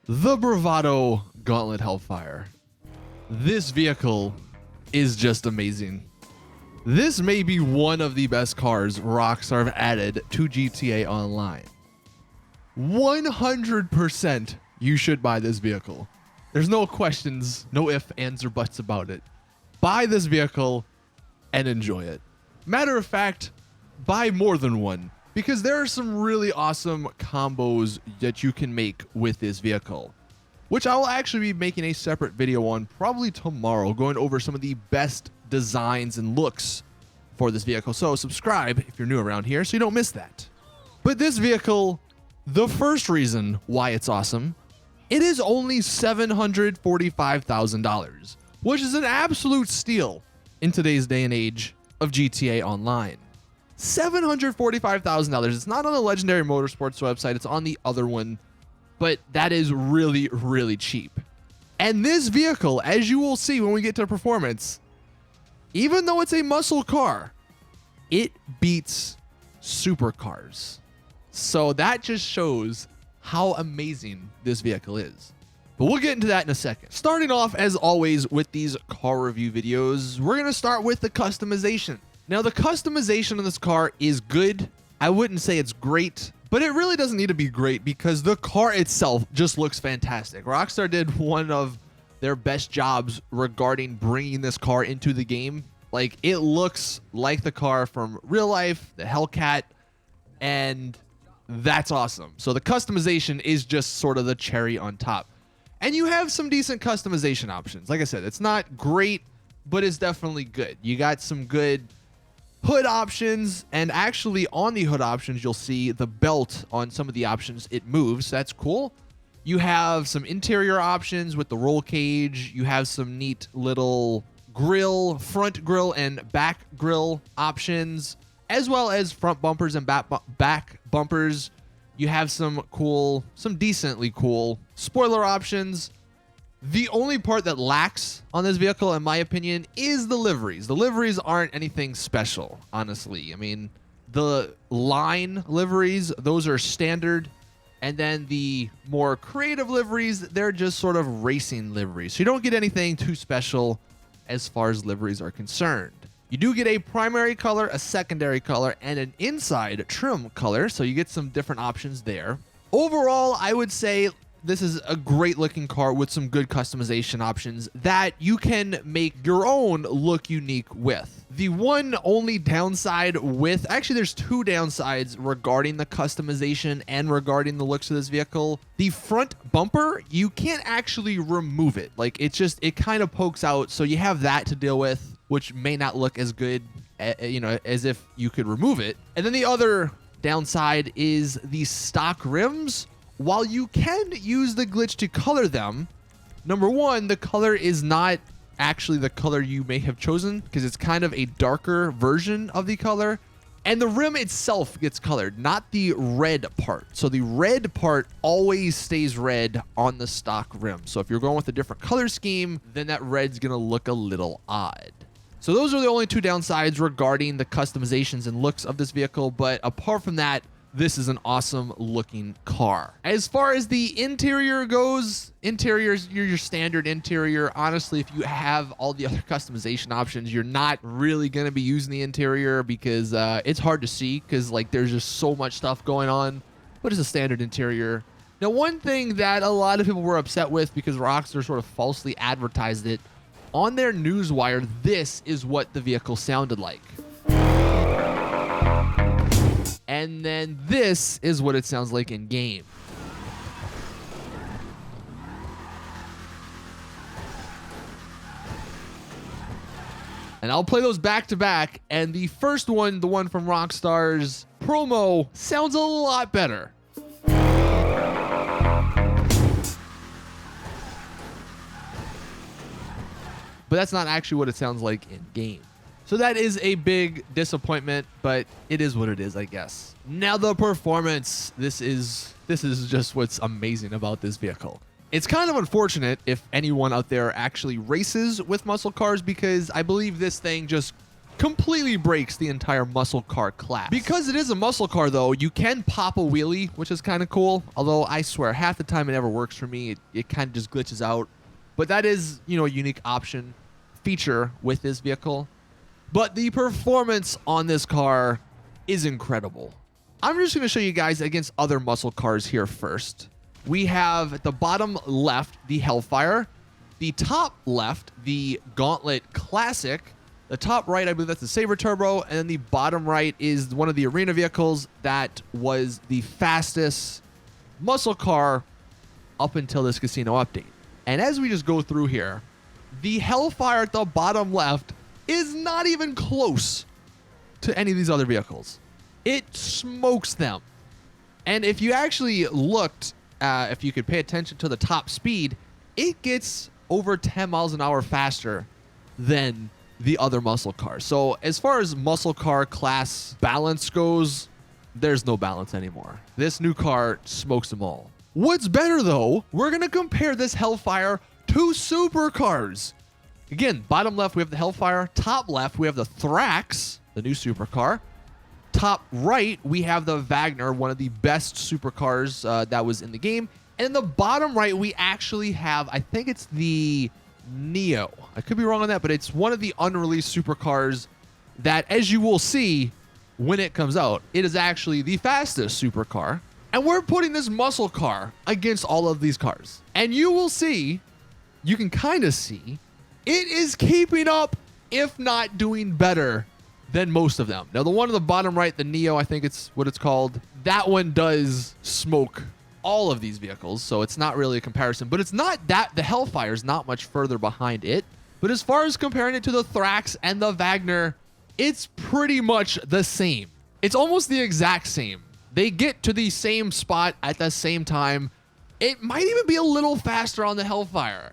The Bravado Gauntlet Hellfire. This vehicle is just amazing. This may be one of the best cars Rockstar have added to GTA Online. 100% you should buy this vehicle. There's no questions, no ifs, ands, or buts about it. Buy this vehicle and enjoy it. Matter of fact, buy more than one, because there are some really awesome combos that you can make with this vehicle, which I will actually be making a separate video on probably tomorrow, going over some of the best designs and looks for this vehicle. So subscribe if you're new around here so you don't miss that. But this vehicle, the first reason why it's awesome, it is only $745,000, which is an absolute steal in today's day and age of GTA Online. $745,000. It's not on the Legendary Motorsports website. It's on the other one, but that is really, really cheap. And this vehicle, as you will see when we get to performance, even though it's a muscle car, it beats supercars. So that just shows how amazing this vehicle is. But we'll get into that in a second. Starting off, as always, with these car review videos, we're going to start with the customization. Now, the customization of this car is good. I wouldn't say it's great, but it really doesn't need to be great because the car itself just looks fantastic. Rockstar did one of their best jobs regarding bringing this car into the game. Like, it looks like the car from real life, the Hellcat, and that's awesome. So the customization is just sort of the cherry on top. And you have some decent customization options. Like I said, it's not great, but it's definitely good. You got some good hood options, and actually on the hood options, you'll see the belt on some of the options. It moves. That's cool. You have some interior options with the roll cage. You have some neat little grill, front grill and back grill options, as well as front bumpers and back bumpers. You have some decently cool spoiler options. The only part that lacks on this vehicle, in my opinion, is the liveries. The liveries aren't anything special, honestly. I mean, the line liveries, those are standard. And then the more creative liveries, they're just sort of racing liveries. So you don't get anything too special as far as liveries are concerned. You do get a primary color, a secondary color, and an inside trim color. So you get some different options there. Overall, I would say this is a great looking car with some good customization options that you can make your own look unique with. The one only downside with, actually there's two downsides regarding the customization and regarding the looks of this vehicle. The front bumper, you can't actually remove it. Like, it kind of pokes out, so you have that to deal with, which may not look as good, as if you could remove it. And then the other downside is the stock rims. While you can use the glitch to color them, number one, the color is not actually the color you may have chosen because it's kind of a darker version of the color. And the rim itself gets colored, not the red part. So the red part always stays red on the stock rim. So if you're going with a different color scheme, then that red's going to look a little odd. So those are the only two downsides regarding the customizations and looks of this vehicle. But apart from that, this is an awesome looking car. As far as the interior goes, interiors, your standard interior. Honestly, if you have all the other customization options, you're not really going to be using the interior because it's hard to see because like there's just so much stuff going on, but it's a standard interior. Now, one thing that a lot of people were upset with because Rockstar sort of falsely advertised it on their newswire, this is what the vehicle sounded like. And then this is what it sounds like in game. And I'll play those back to back. And the first one, the one from Rockstar's promo, sounds a lot better. But that's not actually what it sounds like in game. So that is a big disappointment, but it is what it is, I guess. Now the performance. This is just what's amazing about this vehicle. It's kind of unfortunate if anyone out there actually races with muscle cars because I believe this thing just completely breaks the entire muscle car class. Because it is a muscle car, though, you can pop a wheelie, which is kind of cool. Although I swear, half the time it never works for me. It kind of just glitches out. But that is, you know, a unique option feature with this vehicle. But the performance on this car is incredible. I'm just going to show you guys against other muscle cars here first. We have at the bottom left, the HELLFIRE. The top left, the Gauntlet Classic. The top right, I believe that's the Sabre Turbo. And then the bottom right is one of the arena vehicles that was the fastest muscle car up until this casino update. And as we just go through here, the HELLFIRE at the bottom left is not even close to any of these other vehicles. It smokes them. And if you actually looked, if you could pay attention to the top speed, it gets over 10 miles an hour faster than the other muscle cars. So as far as muscle car class balance goes, there's no balance anymore. This new car smokes them all. What's better though, we're gonna compare this HELLFIRE to supercars. Again, bottom left we have the HELLFIRE, top left we have the Thrax, the new supercar. Top right we have the Wagner, one of the best supercars that was in the game. And in the bottom right we actually have, I think it's the Neo. I could be wrong on that, but it's one of the unreleased supercars that, as you will see when it comes out, it is actually the fastest supercar. And we're putting this muscle car against all of these cars. And you will see, you can kind of see, it is keeping up, if not doing better than most of them. Now, the one on the bottom right, the Neo, I think it's what it's called, that one does smoke all of these vehicles, so it's not really a comparison. But it's not that the HELLFIRE is not much further behind it. But as far as comparing it to the Thrax and the Wagner, it's pretty much the same. It's almost the exact same. They get to the same spot at the same time. It might even be a little faster on the HELLFIRE,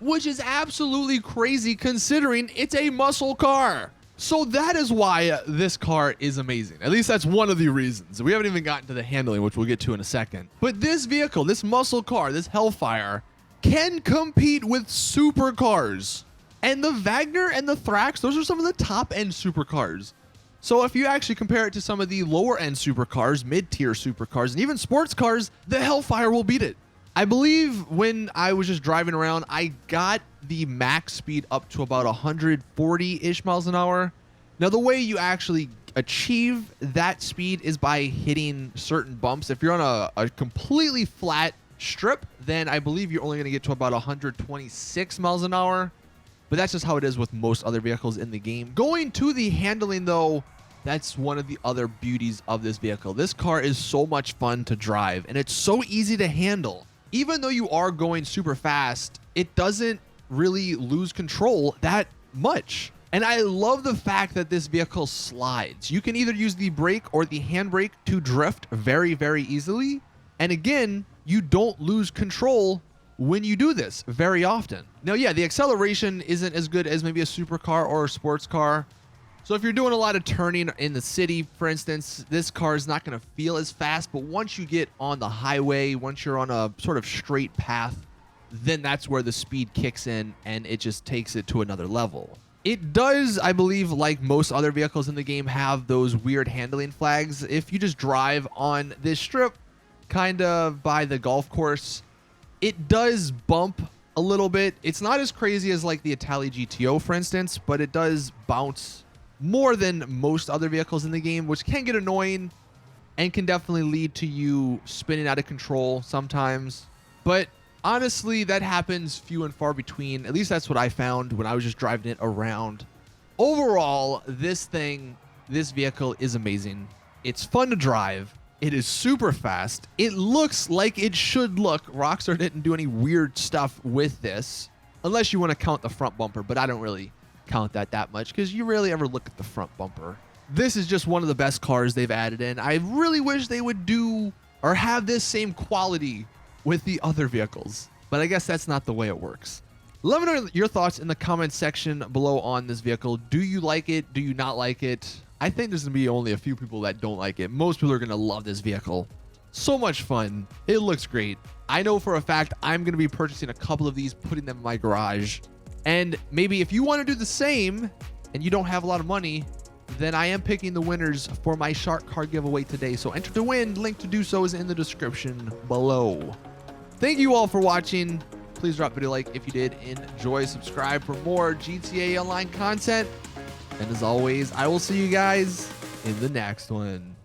which is absolutely crazy considering it's a muscle car. So that is why this car is amazing. At least that's one of the reasons. We haven't even gotten to the handling, which we'll get to in a second. But this vehicle, this muscle car, this HELLFIRE, can compete with supercars. And the Wagner and the Thrax, those are some of the top-end supercars. So if you actually compare it to some of the lower-end supercars, mid-tier supercars, and even sports cars, the HELLFIRE will beat it. I believe when I was just driving around, I got the max speed up to about 140-ish miles an hour. Now, the way you actually achieve that speed is by hitting certain bumps. If you're on a completely flat strip, then I believe you're only going to get to about 126 miles an hour. But that's just how it is with most other vehicles in the game. Going to the handling, though, that's one of the other beauties of this vehicle. This car is so much fun to drive, and it's so easy to handle. Even though you are going super fast, it doesn't really lose control that much. And I love the fact that this vehicle slides. You can either use the brake or the handbrake to drift very, very easily. And again, you don't lose control when you do this very often. Now, yeah, the acceleration isn't as good as maybe a supercar or a sports car. So if you're doing a lot of turning in the city, for instance, this car is not going to feel as fast. But once you get on the highway, once you're on a sort of straight path, then that's where the speed kicks in and it just takes it to another level. It does, I believe, like most other vehicles in the game, have those weird handling flags. If you just drive on this strip, kind of by the golf course, it does bump a little bit. It's not as crazy as like the Italy GTO, for instance, but it does bounce more than most other vehicles in the game, which can get annoying and can definitely lead to you spinning out of control sometimes. But honestly, that happens few and far between. At least that's what I found when I was just driving it around. Overall, this vehicle is amazing. It's fun to drive. It is super fast. It looks like it should look. Rockstar didn't do any weird stuff with this, unless you want to count the front bumper, but I don't really count that much because you rarely ever look at the front bumper. This is just one of the best cars they've added in. I really wish they would do or have this same quality with the other vehicles, but I guess that's not the way it works. Let me know your thoughts in the comments section below on this vehicle. Do you like it? Do you not like it? I think there's gonna be only a few people that don't like it. Most people are gonna love this vehicle. So much fun. It looks great. I know for a fact I'm gonna be purchasing a couple of these, putting them in my garage. And maybe if you want to do the same, and you don't have a lot of money, then I am picking the winners for my shark card giveaway today. So enter to win. Link to do so is in the description below. Thank you all for watching. Please drop a video like if you did enjoy. Subscribe for more GTA Online content. And as always, I will see you guys in the next one.